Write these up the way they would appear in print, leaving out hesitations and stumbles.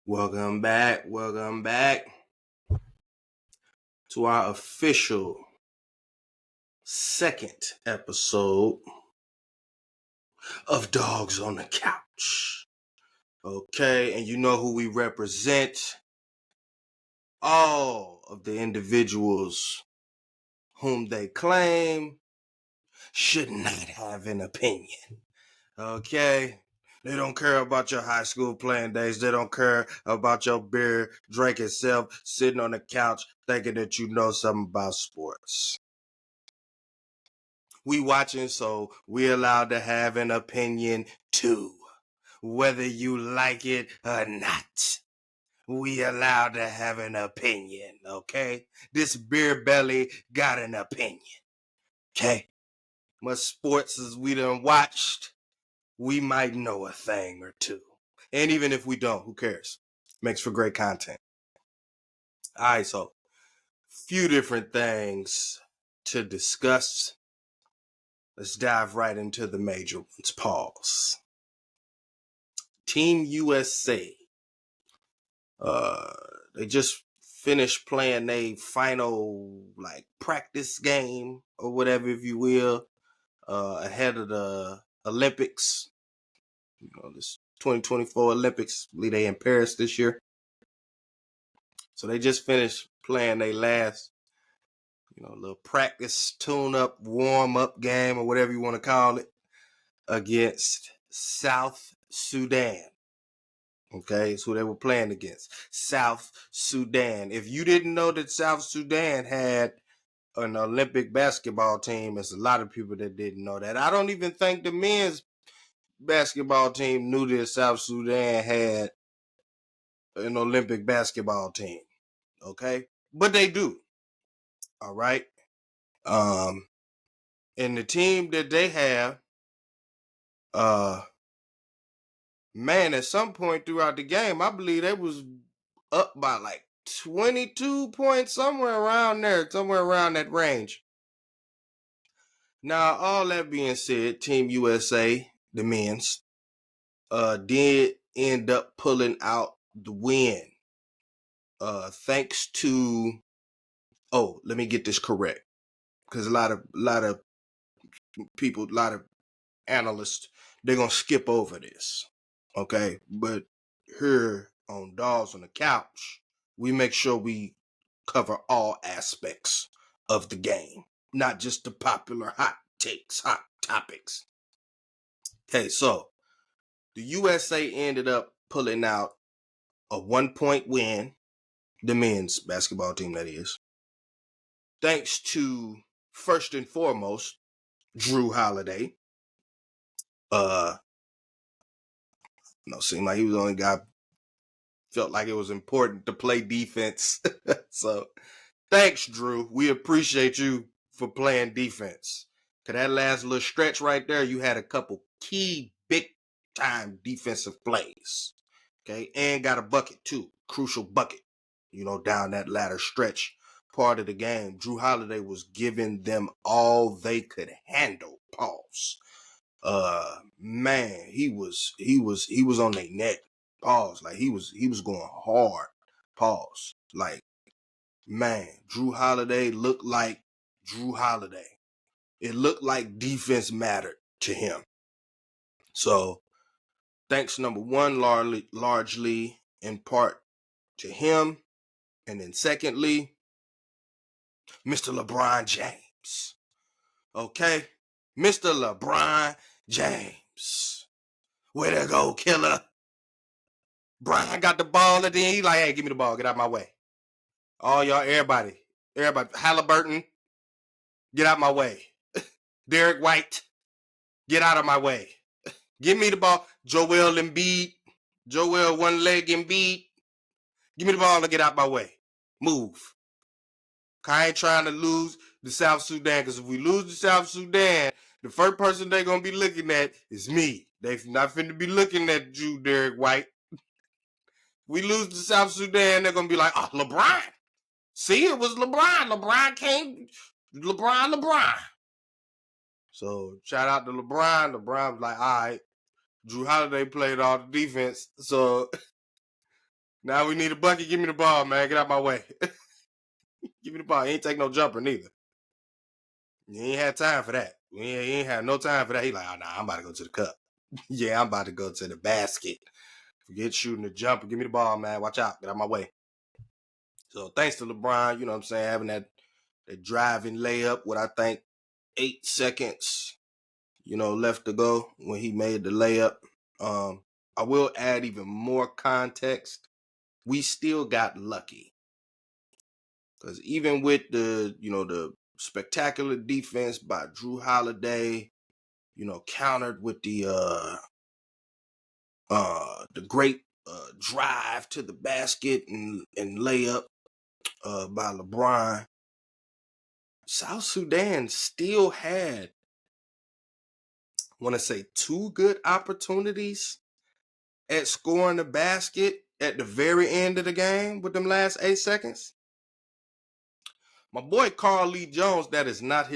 Welcome back to our official second episode of Dogs on the Couch. Okay, and you know who we represent? All of the individuals whom they claim should not have an opinion. Okay? They don't care about your high school playing days. They don't care about your beer drinking self sitting on the couch thinking that you know something about sports. We watching, so we allowed to have an opinion too. Whether you like it or not. We allowed to have an opinion, okay? This beer belly got an opinion. Okay? Much sports as we done watched, we might know a thing or two. And even if we don't, who cares? Makes for great content. All right, so few different things to discuss. Let's dive right into the major ones. Pause. Team USA. They just finished playing a final practice game or whatever, if you will, ahead of the Olympics. You know, this 2024 Olympics. I believe they in Paris this year. So they just finished playing their last, little practice, tune-up, warm-up game or whatever you want to call it against South Sudan. Okay, it's who they were playing against. South Sudan. If you didn't know that South Sudan had an Olympic basketball team, there's a lot of people that didn't know that. I don't even think the men's basketball team knew that South Sudan had an Olympic basketball team. Okay? But they do. All right. And the team that they have, man, at some point throughout the game, I believe they was up by 22 points, somewhere around there, somewhere around that range. Now, all that being said, Team USA, the men's, did end up pulling out the win. Thanks to, let me get this correct, because a lot of people, a lot of analysts, they're gonna skip over this. Okay, but here on Dawgs on the Couch, we make sure we cover all aspects of the game, not just the popular hot takes, hot topics. Okay, so the USA ended up pulling out a 1-point win, the men's basketball team, that is, thanks to, first and foremost, Drew Holiday. Seemed like he was the only guy felt like it was important to play defense. So thanks, Drew. We appreciate you for playing defense. Cause that last little stretch right there, you had a couple key big time defensive plays. Okay, and got a bucket too. Crucial bucket, down that latter stretch part of the game. Drew Holiday was giving them all they could handle. Pause. Man, he was on their neck. Pause. Like he was going hard. Pause. Like, man, Drew Holiday looked like Drew Holiday. It looked like defense mattered to him. So thanks, number one, largely in part to him. And then secondly, Mr. LeBron James. Okay? Mr. LeBron James. Way to go, killer. Brian got the ball, and then he like, hey, give me the ball. Get out my way. All y'all, everybody. Halliburton, get out my way. Derek White, get out of my way. Give me the ball. Joel one leg Embiid. Give me the ball and get out my way. Move. I ain't trying to lose the South Sudan, because if we lose the South Sudan, the first person they're going to be looking at is me. They not finna be looking at you, Derek White. We lose the South Sudan, they're going to be like, oh, LeBron. See, it was LeBron. LeBron came. LeBron. So shout out to LeBron. LeBron was like, all right. Drew Holiday played all the defense. So Now we need a bucket. Give me the ball, man. Get out my way. Give me the ball. He ain't take no jumper neither. He ain't had time for that. He ain't had no time for that. He like, oh, nah, I'm about to go to the cup. Yeah, I'm about to go to the basket. Forget shooting the jumper. Give me the ball, man. Watch out. Get out my way. So thanks to LeBron, you know what I'm saying, having that driving layup with, I think, 8 seconds, left to go when he made the layup. I will add even more context. We still got lucky. Because even with the spectacular defense by Drew Holiday, countered with the great drive to the basket and layup by LeBron, South Sudan still had, I want to say, 2 good opportunities at scoring the basket at the very end of the game with them last 8 seconds. My boy Carl Lee Jones, that is not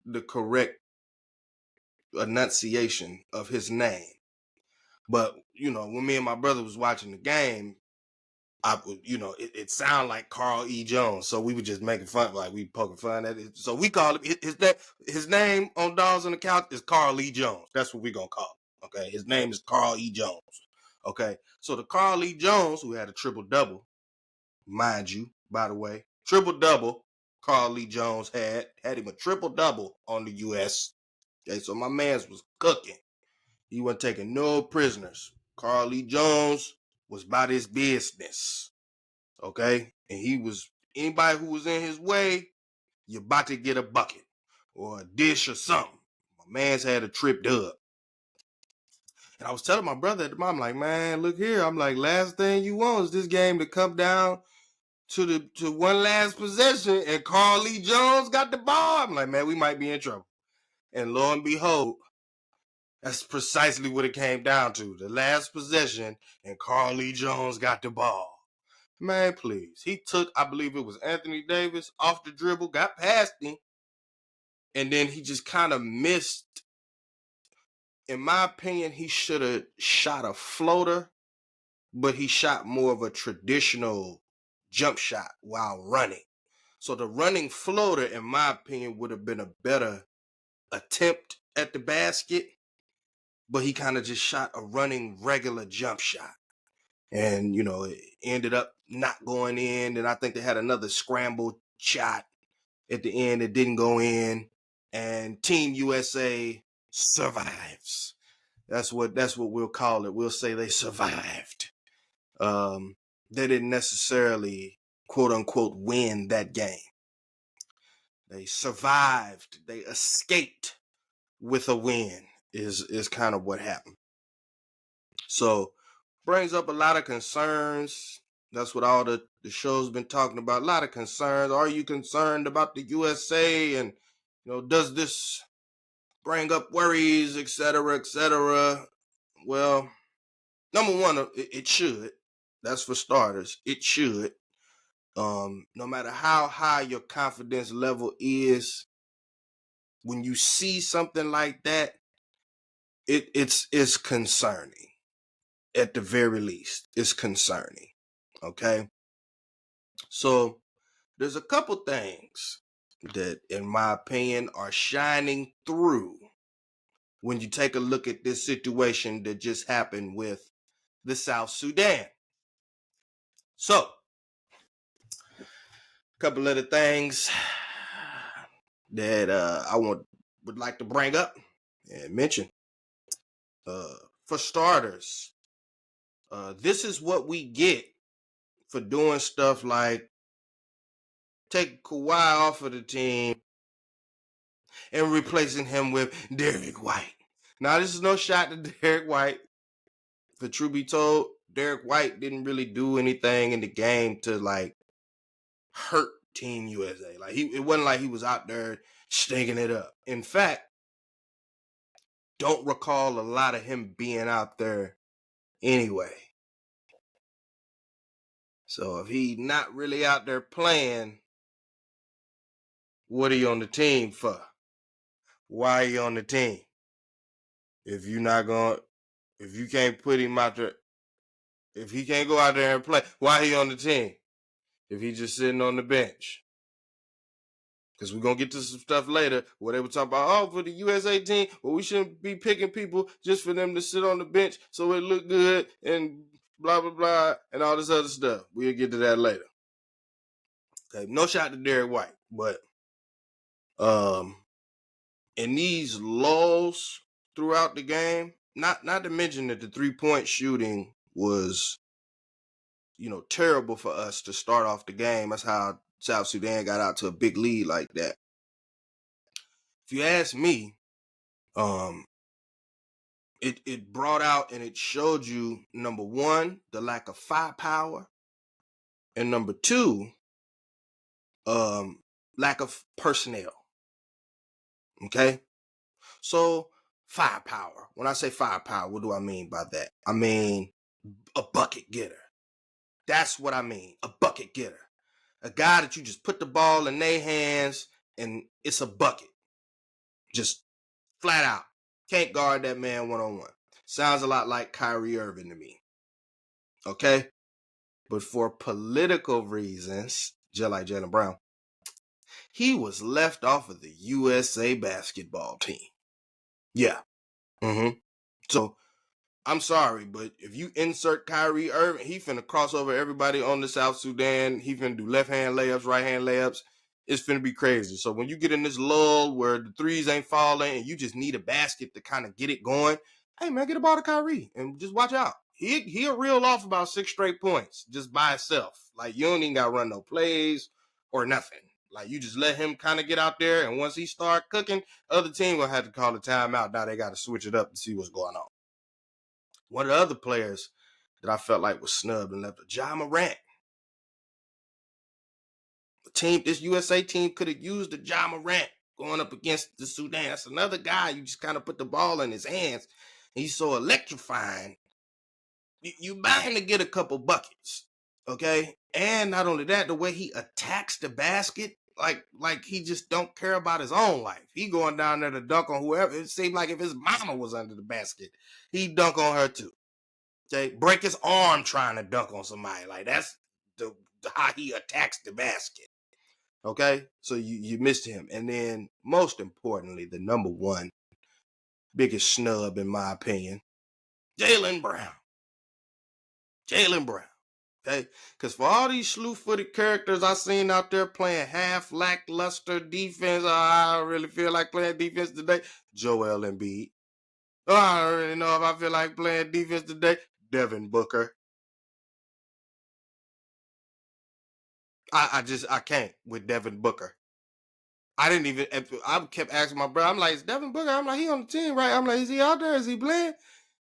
the correct enunciation of his name. But, when me and my brother was watching the game, it sounded like Carl E. Jones. So we were just making fun, like we poking fun at it. So we call him, his name on Dawgs on the Couch is Carl E. Jones. That's what we gonna call him. Okay. His name is Carl E. Jones. Okay. So the Carl E. Jones, who had a triple-double, mind you, by the way, triple-double, Carl E. Jones had him a triple-double on the U.S. Okay. So my man's was cooking. He wasn't taking no prisoners. Carl E. Jones was about his business. Okay? And anybody who was in his way, you're about to get a bucket or a dish or something. My man's had a trip dub. And I was telling my brother at the time, I'm like, man, look here. I'm like, last thing you want is this game to come down to one last possession and Carl Lee Jones got the ball. I'm like, man, we might be in trouble. And lo and behold, that's precisely what it came down to. The last possession and Carl Lee Jones got the ball. Man, please. He took, I believe it was Anthony Davis, off the dribble, got past him, and then he just kind of missed. In my opinion, he should have shot a floater, but he shot more of a traditional jump shot while running. So the running floater, in my opinion, would have been a better attempt at the basket, but he kind of just shot a running regular jump shot. And, it ended up not going in. And I think they had another scramble shot at the end that didn't go in. And Team USA survives. That's what we'll call it. We'll say they survived. They didn't necessarily, quote unquote, win that game. They survived. They escaped with a win is kind of what happened. So brings up a lot of concerns. That's what all the show's been talking about. A lot of concerns. Are you concerned about the USA? And, does this bring up worries, et cetera, et cetera? Well, number one, it should. That's for starters. It should. No matter how high your confidence level is, when you see something like that, it's concerning. At the very least, it's concerning. Okay. So there's a couple things that, in my opinion, are shining through when you take a look at this situation that just happened with the South Sudan. So, a couple of the things that I would like to bring up and mention. For starters, this is what we get for doing stuff like taking Kawhi off of the team and replacing him with Derek White. Now, this is no shot to Derek White. For truth be told, Derek White didn't really do anything in the game to hurt Team USA. It wasn't like he was out there stinking it up. In fact, don't recall a lot of him being out there anyway. So if he's not really out there playing, what are you on the team for? Why are you on the team? If you can't put him out there, If he can't go out there and play, why he on the team? If he just sitting on the bench. Because we're going to get to some stuff later where they were talking about, oh, for the USA team, well, we shouldn't be picking people just for them to sit on the bench so it look good and blah, blah, blah, and all this other stuff. We'll get to that later. Okay, no shot to Derek White, but in these lulls throughout the game, not to mention that the 3-point shooting was, terrible for us to start off the game. That's how South Sudan got out to a big lead like that. If you ask me, it brought out and it showed you, number one, the lack of firepower, and number two, lack of personnel. Okay? So, firepower. When I say firepower, what do I mean by that? I mean a bucket getter. That's what I mean, a bucket getter. A guy that you just put the ball in their hands and it's a bucket. Just flat out. Can't guard that man one-on-one. Sounds a lot like Kyrie Irving to me. Okay? But for political reasons, just like Jaylen Brown, he was left off of the USA basketball team. Yeah. So, I'm sorry, but if you insert Kyrie Irving, he finna cross over everybody on the South Sudan. He finna do left-hand layups, right-hand layups. It's finna be crazy. So when you get in this lull where the threes ain't falling and you just need a basket to kind of get it going, hey, man, get a ball to Kyrie and just watch out. He'll reel off about 6 straight points just by himself. Like, you don't even got to run no plays or nothing. Like, you just let him kind of get out there, and once he start cooking, other team going to have to call a timeout. Now they got to switch it up to see what's going on. One of the other players that I felt like was snubbed and left, Ja Morant. This USA team could have used the Ja Morant going up against the Sudan. That's another guy you just kind of put the ball in his hands. He's so electrifying. You bound to get a couple buckets, okay? And not only that, the way he attacks the basket, like he just don't care about his own life. He going down there to dunk on whoever. It seemed like if his mama was under the basket, he'd dunk on her too. Okay, break his arm trying to dunk on somebody. Like, that's how he attacks the basket. Okay, so you missed him. And then, most importantly, the number one biggest snub, in my opinion, Jaylen Brown. Jaylen Brown. Okay, because for all these slew-footed characters I seen out there playing half lackluster defense, I don't really feel like playing defense today. Joel Embiid. I don't really know if I feel like playing defense today. Devin Booker. I can't with Devin Booker. I kept asking my brother, I'm like, is Devin Booker? I'm like, he on the team, right? I'm like, is he out there? Is he playing?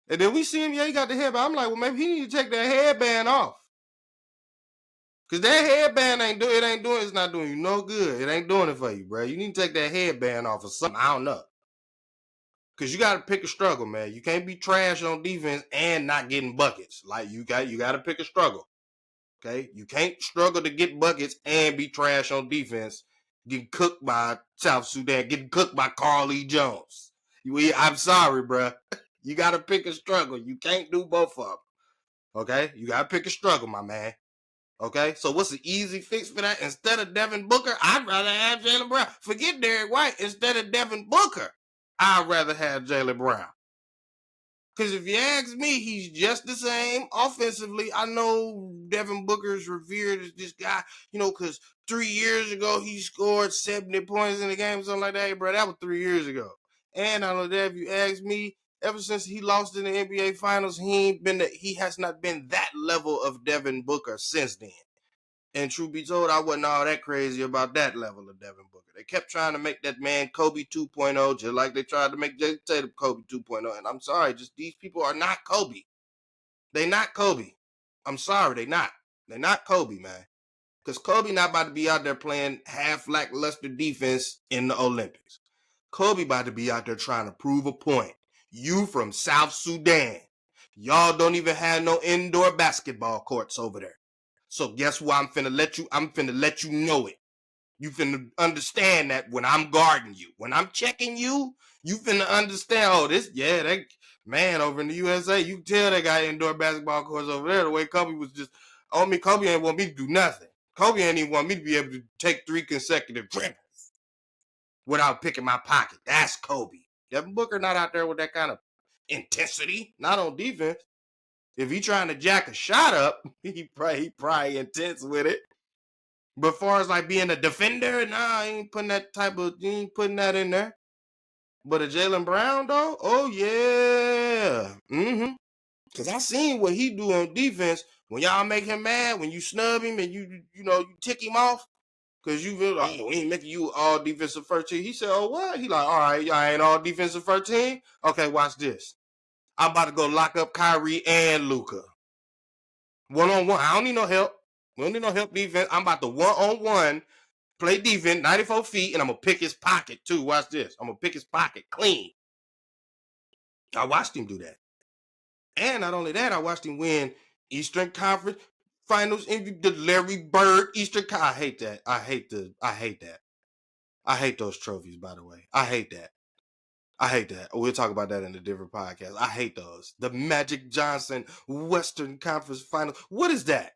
And then we see him, yeah, he got the headband. I'm like, well, maybe he need to take that headband off. Because that headband it's not doing you no good. It ain't doing it for you, bro. You need to take that headband off or something. I don't know. Because you got to pick a struggle, man. You can't be trash on defense and not getting buckets. Like, you got to pick a struggle. Okay? You can't struggle to get buckets and be trash on defense, getting cooked by South Sudan, getting cooked by Carl E. Jones. I'm sorry, bro. You got to pick a struggle. You can't do both of them. Okay? You got to pick a struggle, my man. Okay? So what's the easy fix for that? Instead of Devin Booker, I'd rather have Jaylen Brown. Forget Derek White. Instead of Devin Booker, I'd rather have Jaylen Brown. Because if you ask me, he's just the same offensively. I know Devin Booker's revered as this guy, because 3 years ago he scored 70 points in the game, something like that. Hey, bro, that was 3 years ago. And I know that if you ask me, ever since he lost in the NBA Finals, he has not been that level of Devin Booker since then. And truth be told, I wasn't all that crazy about that level of Devin Booker. They kept trying to make that man Kobe 2.0, just like they tried to make Jason Tatum Kobe 2.0. And I'm sorry, just these people are not Kobe. They not Kobe. I'm sorry, they not. They're not Kobe, man. Because Kobe not about to be out there playing half lackluster defense in the Olympics. Kobe about to be out there trying to prove a point. You from South Sudan. Y'all don't even have no indoor basketball courts over there. So guess what? I'm finna let you know it. You finna understand that when I'm guarding you, when I'm checking you, you finna understand, Man, over in the USA, you can tell they got indoor basketball courts over there. The way Kobe was just on me, Kobe ain't want me to do nothing. Kobe ain't even want me to be able to take 3 consecutive dribbles without picking my pocket. That's Kobe. Devin Booker not out there with that kind of intensity, not on defense. If he trying to jack a shot up, he probably intense with it. But as far as like being a defender, nah, he ain't putting that in there. But a Jaylen Brown though, oh yeah. Cause I seen what he do on defense when y'all make him mad, when you snub him and you tick him off. Cause you feel like, we ain't making you all defensive first team. He said, oh what? He like, all right, y'all ain't all defensive first team? Okay, watch this. I'm about to go lock up Kyrie and Luka. One-on-one. I don't need no help. We don't need no help defense. I'm about to one-on-one play defense, 94 feet, and I'm going to pick his pocket, too. Watch this. I'm going to pick his pocket clean. I watched him do that. And not only that, I watched him win Eastern Conference Finals MVP, the Larry Bird Eastern Conference. I hate that. I hate that. I hate those trophies, by the way. I hate that. We'll talk about that in a different podcast. I hate those. The Magic Johnson Western Conference Finals. What is that?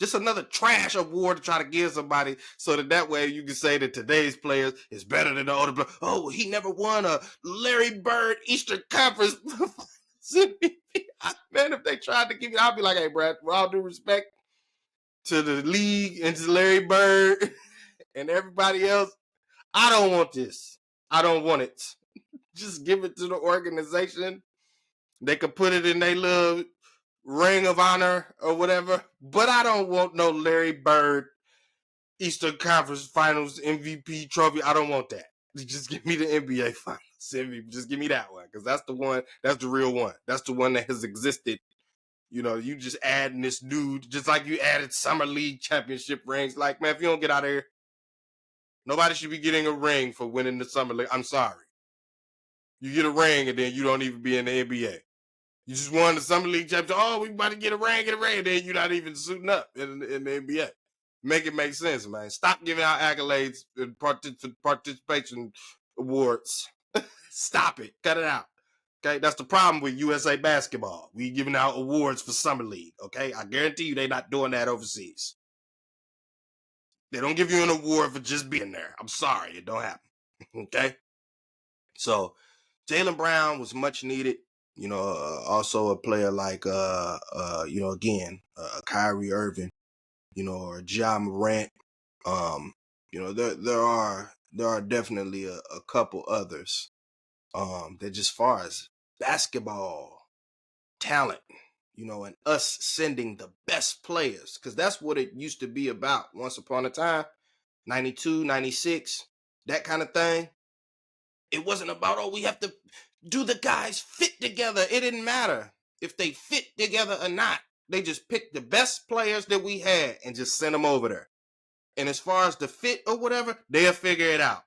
Just another trash award to try to give somebody so that way you can say that today's players is better than the older players. Oh, he never won a Larry Bird Eastern Conference. Man, if they tried to give me, I'd be like, hey, Brad, with all due respect to the league and to Larry Bird and everybody else, I don't want this. I don't want it. Just give it to the organization. They could put it in their little ring of honor or whatever, but I don't want no Larry Bird Eastern Conference Finals MVP trophy. I don't want that. Just give me the NBA Finals MVP. Just give me that one, because that's the one. That's the real one. That's the one that has existed. You just adding this new, just like you added Summer League championship rings. Like, man, if you don't get out of here, nobody should be getting a ring for winning the Summer League. I'm sorry. You get a ring and then you don't even be in the NBA. You just won the Summer League championship. Oh, we about to get a ring. And then you're not even suiting up in the NBA. Make it make sense, man. Stop giving out accolades and participation awards. Stop it. Cut it out. Okay, that's the problem with USA basketball. We giving out awards for Summer League. Okay, I guarantee you they're not doing that overseas. They don't give you an award for just being there. I'm sorry, it don't happen. Okay, so Jaylen Brown was much needed. Also a player like again, Kyrie Irving, or Ja Morant. There are definitely a couple others that, just far as basketball talent, and us sending the best players, because that's what it used to be about once upon a time, 92, 96, that kind of thing. It wasn't about, oh, we have to do the guys fit together. It didn't matter if they fit together or not. They just picked the best players that we had and just sent them over there. And as far as the fit or whatever, they'll figure it out.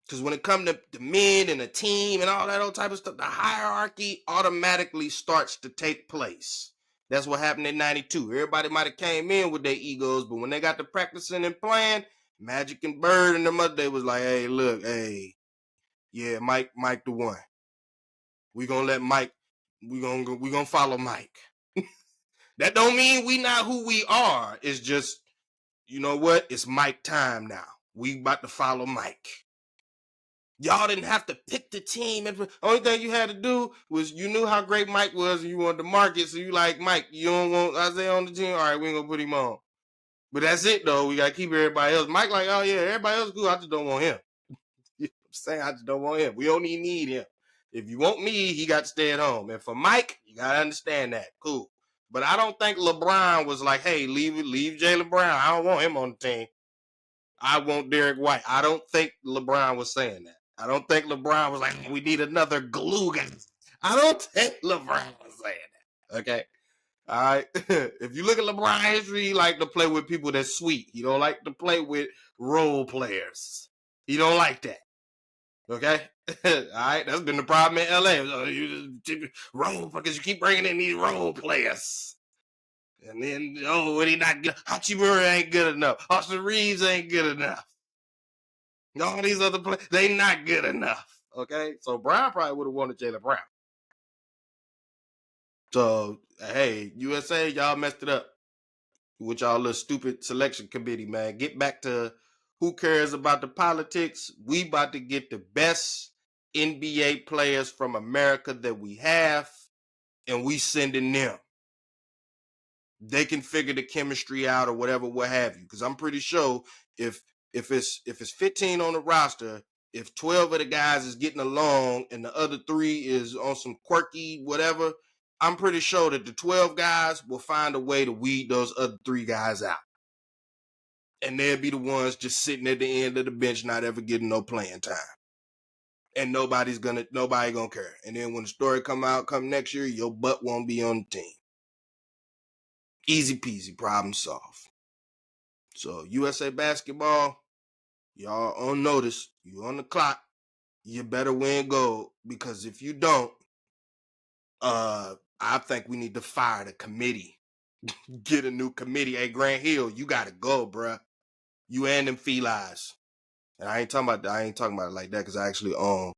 Because when it comes to the men and the team and all that old type of stuff, the hierarchy automatically starts to take place. That's what happened in 92. Everybody might have came in with their egos, but when they got to practicing and playing, Magic and Bird and them other, they was like, hey, look, hey, yeah, Mike the one. We gonna let Mike, we gonna follow Mike. That don't mean we not who we are. It's just, you know what? It's Mike time now. We about to follow Mike. Y'all didn't have to pick the team. Only thing you had to do was, you knew how great Mike was and you wanted to mark it. So you like, Mike, you don't want Isaiah on the team? All right, we ain't gonna put him on. But that's it though. We gotta keep everybody else. Mike like, oh yeah, everybody else is cool. I just don't want him. You know what I'm saying? I just don't want him. We only need him. If you want me, he got to stay at home. And for Mike, you gotta understand that. Cool. But I don't think LeBron was like, hey, leave Jaylen Brown. I don't want him on the team. I want Derek White. I don't think LeBron was saying that. I don't think LeBron was like, we need another glue guy. I don't think LeBron was saying that. Okay. All right. If you look at LeBron history, he like to play with people that's sweet. He don't like to play with role players. He don't like that. Okay. All right. That's been the problem in LA. Role, because you keep bringing in these role players. And then, when he not good, Hachimura ain't good enough. Austin Reeves ain't good enough. All these other players, they not good enough. Okay, so Brown probably would have wanted Jaylen Brown. So hey, USA, y'all messed it up with y'all little stupid selection committee, man. Get back to who cares about the politics. We about to get the best NBA players from America that we have, and we sending them. They can figure the chemistry out or whatever, what have you. Because I'm pretty sure if it's 15 on the roster, if 12 of the guys is getting along and the other 3 is on some quirky whatever, I'm pretty sure that the 12 guys will find a way to weed those other 3 guys out. And they'll be the ones just sitting at the end of the bench, not ever getting no playing time. And nobody gonna care. And then when the story come next year, your butt won't be on the team. Easy peasy, problem solved. So USA basketball, y'all on notice. You on the clock. You better win gold, because if you don't, I think we need to fire the committee. Get a new committee. Hey, Grant Hill, you gotta go, bruh. You and them felines. And I ain't talking about it like that, because I actually own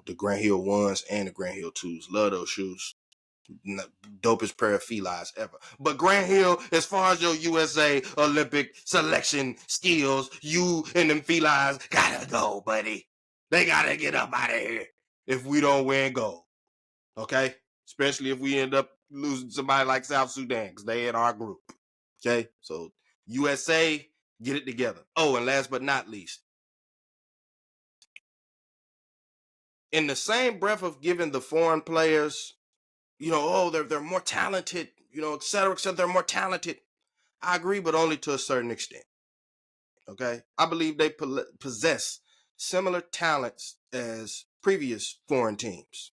the Grant Hill 1s and the Grant Hill 2s. Love those shoes. Dopest pair of felines ever. But Grant Hill, as far as your USA Olympic selection skills, you and them felines gotta go, buddy. They gotta get up out of here if we don't win gold. Okay? Especially if we end up losing somebody like South Sudan, because they in our group. Okay? So USA, get it together. Oh, and last but not least, in the same breath of giving the foreign players, they're more talented, et cetera, they're more talented. I agree, but only to a certain extent. Okay? I believe they possess similar talents as previous foreign teams.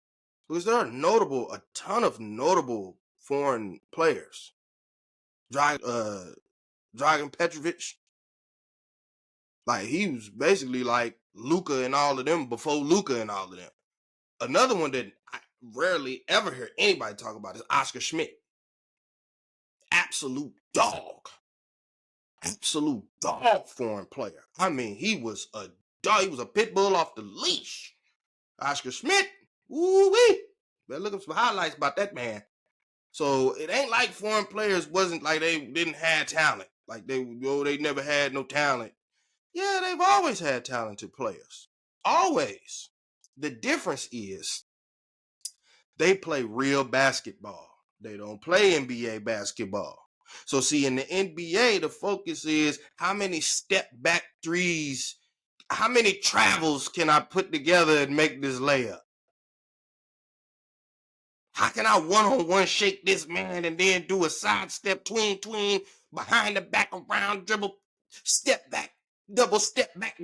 Because there are a ton of notable foreign players. Dragan Petrovic, like he was basically like Luka and all of them before Luka and all of them. Another one that I rarely ever hear anybody talk about is Oscar Schmidt. Absolute dog foreign player. I mean, he was a dog. He was a pit bull off the leash. Oscar Schmidt, woo-wee. Better look up some highlights about that man. So it ain't like foreign players wasn't like they didn't have talent. Like they never had no talent. Yeah, they've always had talented players. Always. The difference is they play real basketball. They don't play NBA basketball. So see, in the NBA, the focus is how many step back threes, how many travels can I put together and make this layup? How can I one-on-one shake this man and then do a sidestep, tween, behind the back, around dribble, step back, double step back,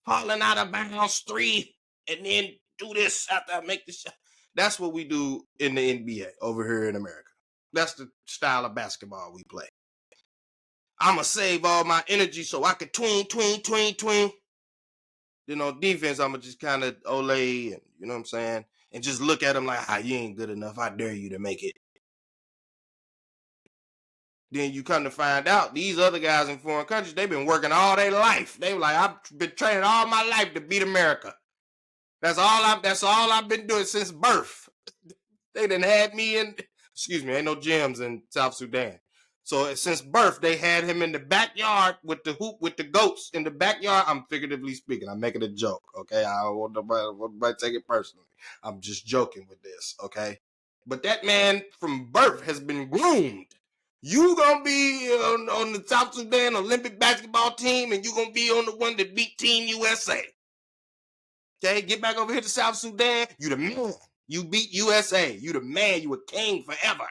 falling out of bounds 3, and then do this after I make the shot. That's what we do in the NBA over here in America. That's the style of basketball we play. I'm going to save all my energy so I can tween. Defense, I'm going to just kind of olay, and you know what I'm saying? And just look at them like, you ain't good enough. I dare you to make it. Then you come to find out these other guys in foreign countries, they've been working all their life. They were like, I've been training all my life to beat America. That's all I've been doing since birth. They done had me in, ain't no gyms in South Sudan. So since birth, they had him in the backyard with the hoop, with the goats in the backyard. I'm figuratively speaking. I'm making a joke, okay? I don't want nobody to take it personally. I'm just joking with this, okay? But that man from birth has been groomed. You gonna be on the South Sudan Olympic basketball team, and you gonna be on the one that beat Team USA. Okay, get back over here to South Sudan. You the man. You beat USA. You the man. You a king forever.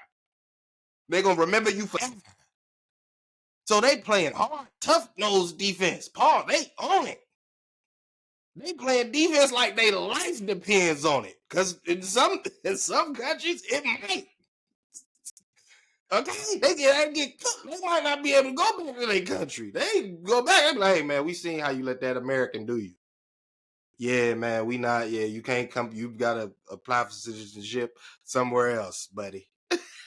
They gonna remember you forever. So they playing hard, tough nose defense. Paul, they own it. They playing defense like their life depends on it. Cause in some countries it might. Okay, they get cooked. They might not be able to go back to their country. They go back. They be like, hey man, we seen how you let that American do you. Yeah, man, we not. Yeah, you can't come. You gotta apply for citizenship somewhere else, buddy.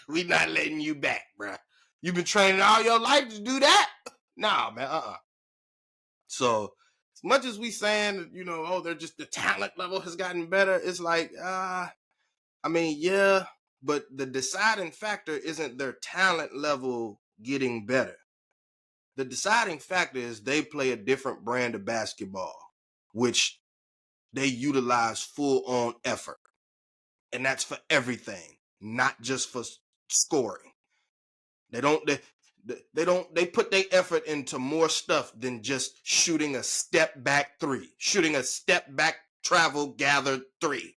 We not letting you back, bruh. You've been training all your life to do that? Nah, man. So As much as we saying, oh, they're just the talent level has gotten better, it's like, yeah, but the deciding factor isn't their talent level getting better. The deciding factor is they play a different brand of basketball, which they utilize full on effort. And that's for everything, not just for scoring. They put their effort into more stuff than just shooting a step back three, shooting a step back travel gathered three.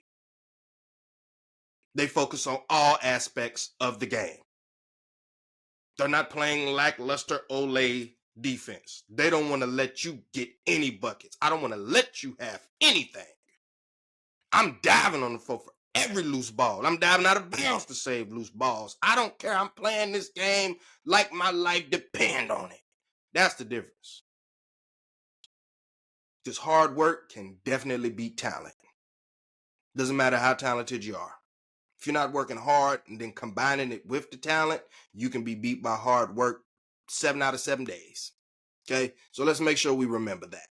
They focus on all aspects of the game. They're not playing lackluster Olay defense. They don't want to let you get any buckets. I don't want to let you have anything. I'm diving on the floor for every loose ball. I'm diving out of bounds to save loose balls. I don't care. I'm playing this game like my life depends on it. That's the difference. Because hard work can definitely beat talent. Doesn't matter how talented you are. If you're not working hard and then combining it with the talent, you can be beat by hard work 7 out of 7 days. Okay, so let's make sure we remember that.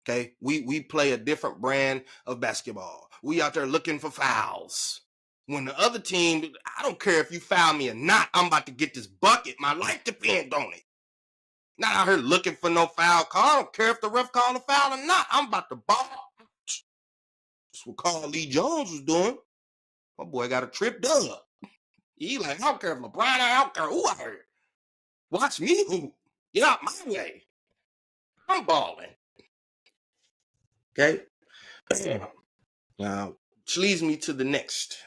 Okay, we play a different brand of basketball. We out there looking for fouls. When the other team, I don't care if you foul me or not, I'm about to get this bucket. My life depends on it. Not out here looking for no foul call. I don't care if the ref called a foul or not. I'm about to ball. That's what Carl Lee Jones was doing. My boy got a trip dub. He like, I don't care if LeBron, I don't care who I heard. Watch me hoop. Get out my way. I'm balling. Okay? Now, which leads me to the next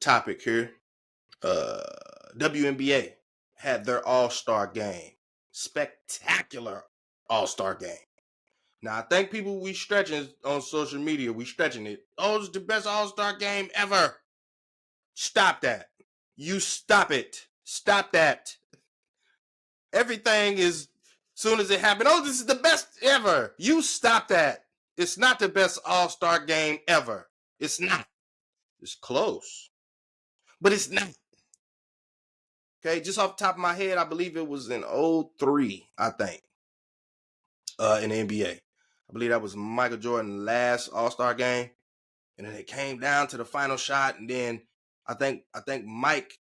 topic here. WNBA had their All-Star game. Spectacular All-Star game. Now, I think people we stretching on social media, we stretching it. Oh, it's the best All-Star game ever. Stop that. You stop it. Stop that. Everything is, soon as it happened, oh, this is the best ever. You stop that. It's not the best All-Star game ever. It's not. It's close. But it's not. Okay, just off the top of my head, I believe it was in 03, I think, in the NBA. I believe that was Michael Jordan's last All-Star game. And then it came down to the final shot, and then I think Mike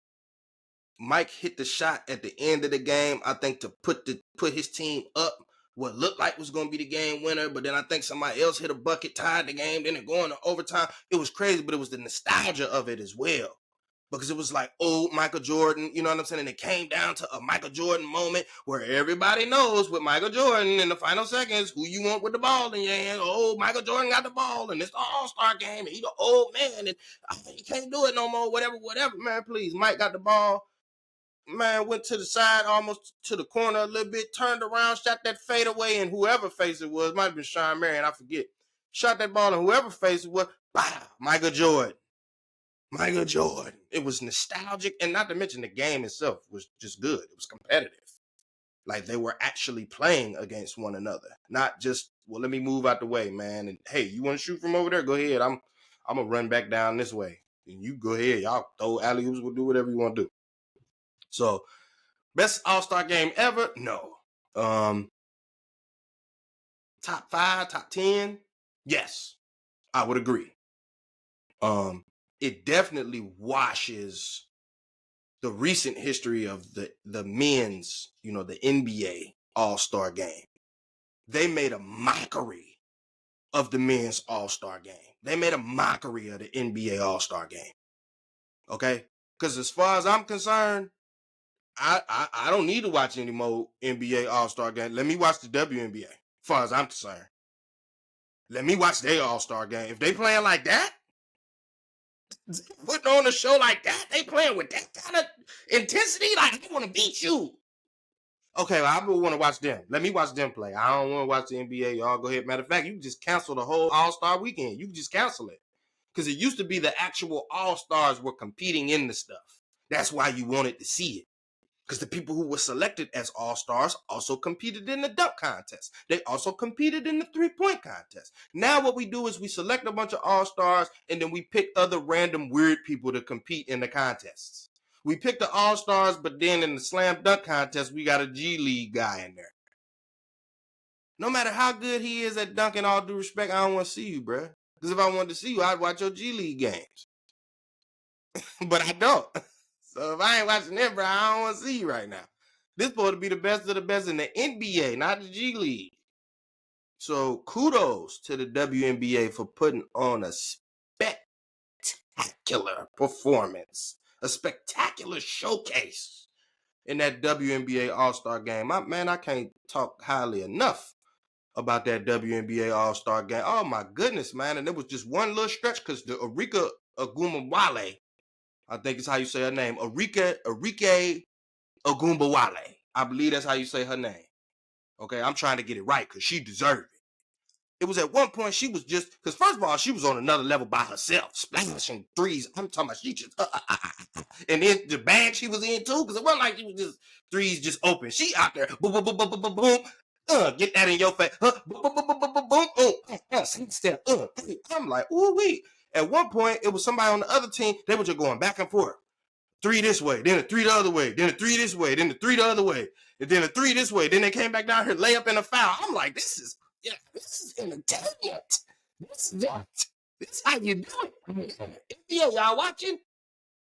hit the shot at the end of the game, I think, to put his team up what looked like was going to be the game winner, but then I think somebody else hit a bucket, tied the game, then it going to overtime. It was crazy, but it was the nostalgia of it as well. Because it was like old Michael Jordan, you know what I'm saying? And it came down to a Michael Jordan moment where everybody knows with Michael Jordan in the final seconds who you want with the ball in your hand. Oh, Michael Jordan got the ball, and it's the All-Star game, and he's the old man, and he can't do it no more, whatever. Man, please. Mike got the ball. Man, went to the side, almost to the corner a little bit, turned around, shot that fade away, and whoever face it was, might have been Sean Marion, I forget. Shot that ball, and whoever face it was, Michael Jordan. Michael Jordan. It was nostalgic, and not to mention the game itself was just good. It was competitive. Like they were actually playing against one another, not just, well, let me move out the way, man. And hey, you want to shoot from over there? Go ahead. I'm gonna run back down this way, and you go ahead. Y'all throw alley-oops. We'll do whatever you want to do. So, best All-Star game ever? No. Top 5, top 10? Yes, I would agree. It definitely washes the recent history of the men's, the NBA All-Star game. They made a mockery of the men's All-Star game. They made a mockery of the NBA All-Star game. Okay? Because as far as I'm concerned, I don't need to watch any more NBA All-Star game. Let me watch the WNBA, as far as I'm concerned. Let me watch their All-Star game. If they playing like that, putting on a show like that, they playing with that kind of intensity, like I want to beat you. Okay, well, I want to watch them. Let me watch them play. I don't want to watch the NBA. Y'all go ahead. Matter of fact, you can just cancel the whole All-Star weekend. You can just cancel it. Because it used to be the actual All-Stars were competing in the stuff. That's why you wanted to see it. Because the people who were selected as All-Stars also competed in the dunk contest. They also competed in the three-point contest. Now what we do is we select a bunch of All-Stars and then we pick other random weird people to compete in the contests. We pick the All-Stars, but then in the slam dunk contest, we got a G League guy in there. No matter how good he is at dunking, all due respect, I don't want to see you, bruh. Because if I wanted to see you, I'd watch your G League games. But I don't. So if I ain't watching them, bro, I don't want to see you right now. This supposed to be the best of the best in the NBA, not the G League. So kudos to the WNBA for putting on a spectacular performance, a spectacular showcase in that WNBA All-Star game. I can't talk highly enough about that WNBA All-Star game. Oh my goodness, man. And it was just one little stretch because the Arika Agumbawale, I think is how you say her name, Arike Agumbawale. I believe that's how you say her name. Okay, I'm trying to get it right because she deserved it. It was at one point she was just, because first of all, she was on another level by herself, splashing threes. I'm talking about she just, and then the bag she was in too, because it wasn't like she was just threes just open. She out there, boom, boom, boom, boom, boom, boom, boom. Get that in your face. Boom, boom, boom, boom, boom, boom, boom. Step. I'm like, ooh wee. At one point, it was somebody on the other team. They were just going back and forth. Three this way, then a three the other way, then a three this way, then a three the other way, and then a three this way. Then they came back down here, lay up in a foul. I'm like, this is entertainment. This is how you do it. Yeah, y'all watching?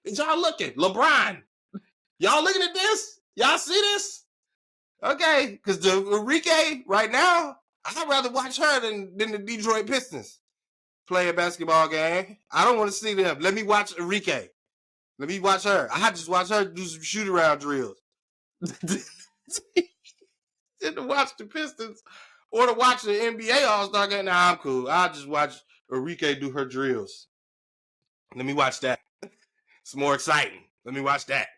Is y'all looking? LeBron, y'all looking at this? Y'all see this? Okay, because the Enrique right now, I'd rather watch her than the Detroit Pistons play a basketball game. I don't want to see them. Let me watch Enrique. Let me watch her. I just watch her do some shoot around drills. Did to watch the Pistons or to watch the NBA All-Star game. Nah, I'm cool. I'll just watch Enrique do her drills. Let me watch that. It's more exciting. Let me watch that.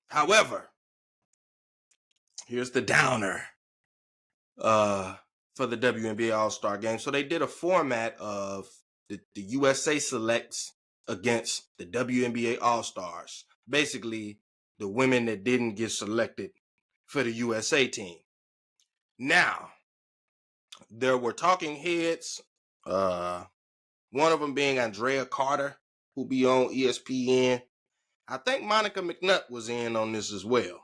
However, here's the downer for the WNBA All-Star game. So they did a format of the USA selects against the WNBA All-Stars. Basically, the women that didn't get selected for the USA team. Now, there were talking heads, one of them being Andrea Carter, who be on ESPN. I think Monica McNutt was in on this as well.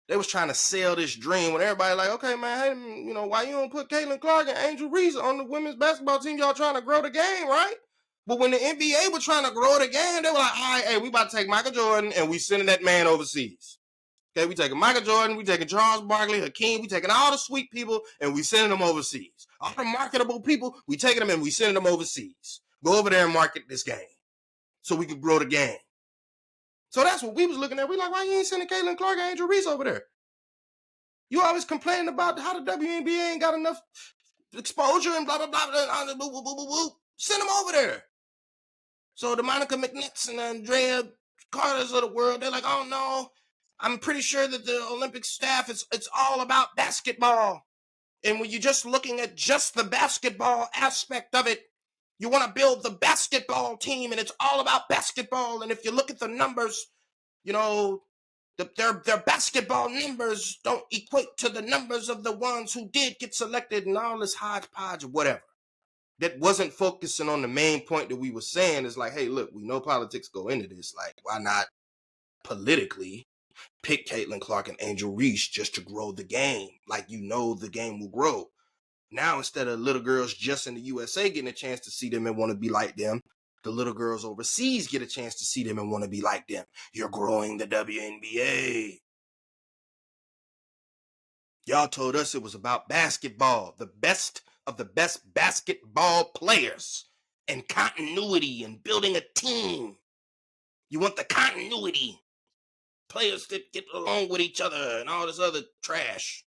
They was trying to sell this dream when everybody like, okay, man, hey, why you don't put Caitlin Clark and Angel Reese on the women's basketball team? Y'all trying to grow the game, right? But when the NBA was trying to grow the game, they were like, all right, hey, we about to take Michael Jordan and we sending that man overseas. Okay, we taking Michael Jordan, we taking Charles Barkley, Hakeem, we taking all the sweet people and we sending them overseas. All the marketable people, we taking them and we sending them overseas. Go over there and market this game so we can grow the game. So that's what we was looking at. We like, why you ain't sending Caitlin Clark and Angel Reese over there? You always complaining about how the WNBA ain't got enough exposure and blah, blah, blah, blah, blah, blah, blah, blah, blah. Send them over there. So the Monica McNutts and Andrea Carters of the world, they're like, oh no, I'm pretty sure that the Olympic staff, it's all about basketball. And when you're just looking at just the basketball aspect of it, you want to build the basketball team and it's all about basketball. And if you look at the numbers, their basketball numbers don't equate to the numbers of the ones who did get selected and all this hodgepodge or whatever. That wasn't focusing on the main point that we were saying. Is like, hey, look, we know politics go into this. Like, why not politically pick Caitlin Clark and Angel Reese just to grow the game? Like, the game will grow. Now, instead of little girls just in the USA getting a chance to see them and want to be like them, the little girls overseas get a chance to see them and want to be like them. You're growing the WNBA. Y'all told us it was about basketball, the best of the best basketball players, and continuity and building a team. You want the continuity. Players that get along with each other and all this other trash.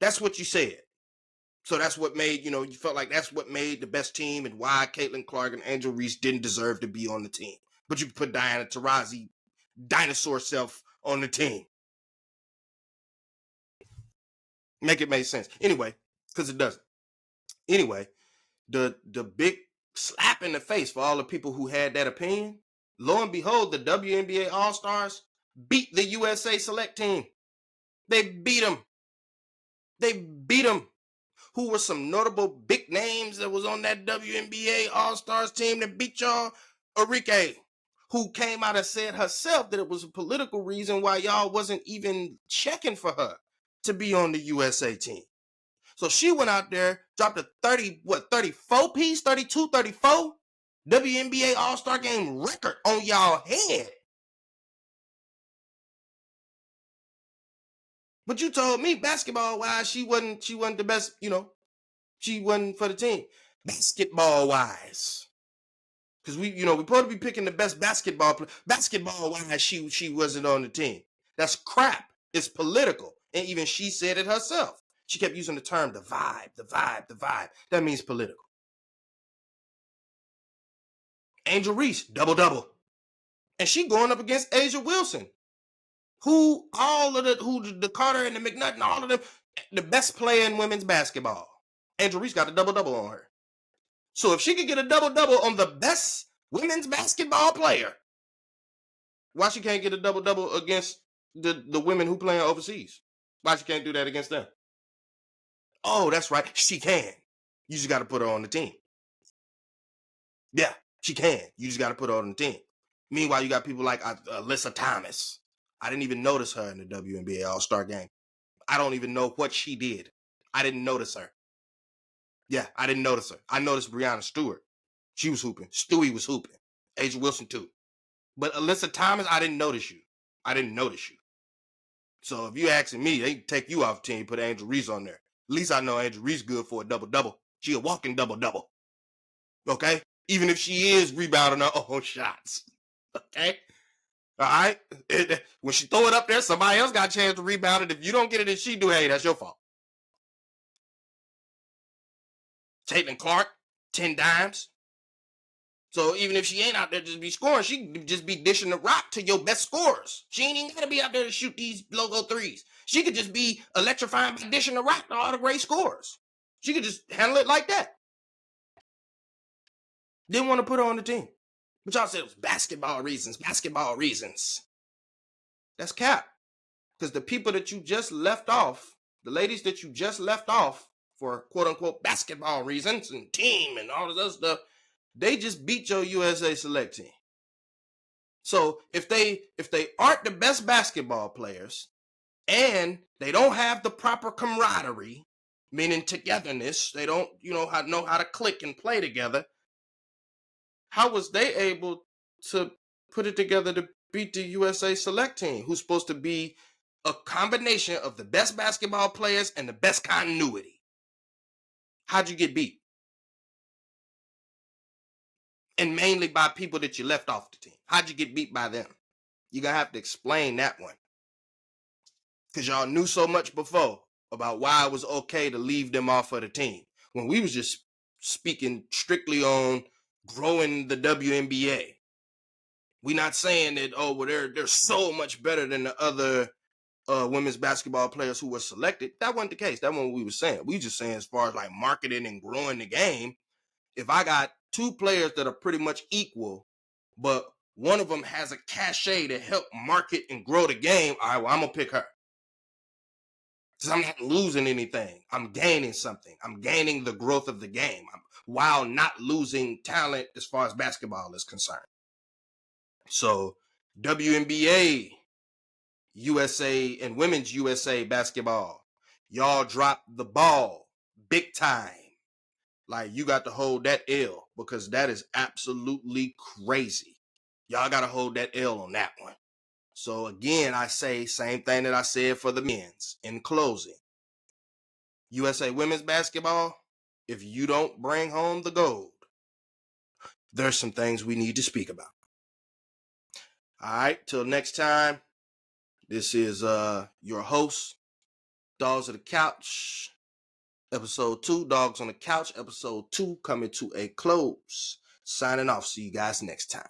That's what you said. So that's what made, you felt like that's what made the best team and why Caitlin Clark and Angel Reese didn't deserve to be on the team. But you put Diana Taurasi, dinosaur self, on the team. Make it make sense. Anyway, because it doesn't. Anyway, the big slap in the face for all the people who had that opinion, lo and behold, the WNBA All-Stars beat the USA Select team. They beat them. Who were some notable big names that was on that WNBA All-Stars team that beat y'all? Enrique, who came out and said herself that it was a political reason why y'all wasn't even checking for her. to be on the USA team. So she went out there, dropped a 34 piece, 32, 34 WNBA All-Star Game record on y'all head. But you told me basketball-wise, she wasn't the best, she wasn't for the team. Basketball-wise. Because we supposed to be picking the best basketball player. Basketball-wise, she wasn't on the team. That's crap. It's political. And even she said it herself. She kept using the term the vibe, the vibe, the vibe. That means political. Angel Reese, double-double. And she going up against Asia Wilson, who the Carter and the McNutt and all of them, the best player in women's basketball. Angel Reese got a double-double on her. So if she could get a double-double on the best women's basketball player, why she can't get a double-double against the women who playing overseas? Why she can't do that against them? Oh, that's right. She can. You just got to put her on the team. Yeah, she can. You just got to put her on the team. Meanwhile, you got people like Alyssa Thomas. I didn't even notice her in the WNBA All-Star Game. I don't even know what she did. I didn't notice her. Yeah, I didn't notice her. I noticed Breanna Stewart. She was hooping. Stewie was hooping. Asia Wilson too. But Alyssa Thomas, I didn't notice you. So if you asking me, they can take you off the team, put Angel Reese on there. At least I know Angel Reese good for a double-double. She a walking double-double. Okay? Even if she is rebounding her own shots. Okay? All right? When she throw it up there, somebody else got a chance to rebound it. If you don't get it and she do, hey, that's your fault. Caitlin Clark, 10 dimes. So even if she ain't out there just be scoring, she can just be dishing the rock to your best scorers. She ain't even got to be out there to shoot these logo threes. She could just be electrifying by dishing the rock to all the great scorers. She could just handle it like that. Didn't want to put her on the team. But y'all said it was basketball reasons. That's cap. Because the people that you just left off, the ladies that you just left off for quote-unquote basketball reasons and team and all this other stuff, they just beat your USA select team. So if they aren't the best basketball players and they don't have the proper camaraderie, meaning togetherness, they don't know how to click and play together, how was they able to put it together to beat the USA select team, who's supposed to be a combination of the best basketball players and the best continuity? How'd you get beat? And mainly by people that you left off the team. How'd you get beat by them? You're going to have to explain that one. Because y'all knew so much before about why it was okay to leave them off of the team. When we was just speaking strictly on growing the WNBA. We're not saying that, oh, well, they're so much better than the other women's basketball players who were selected. That wasn't the case. That wasn't what we were saying. We just saying as far as like marketing and growing the game, if I got two players that are pretty much equal, but one of them has a cachet to help market and grow the game, all right, well, I'm going to pick her. Because I'm not losing anything. I'm gaining something. I'm gaining the growth of the game while not losing talent as far as basketball is concerned. So WNBA, USA, and Women's USA basketball, y'all dropped the ball big time. Like, you got to hold that L because that is absolutely crazy. Y'all got to hold that L on that one. So again, I say same thing that I said for the men's in closing. USA women's basketball, if you don't bring home the gold, there's some things we need to speak about. All right, till next time, this is your host, Dawgs of the Couch, episode 2, Dawgs on the Couch, episode 2 coming to a close. Signing off. See you guys next time.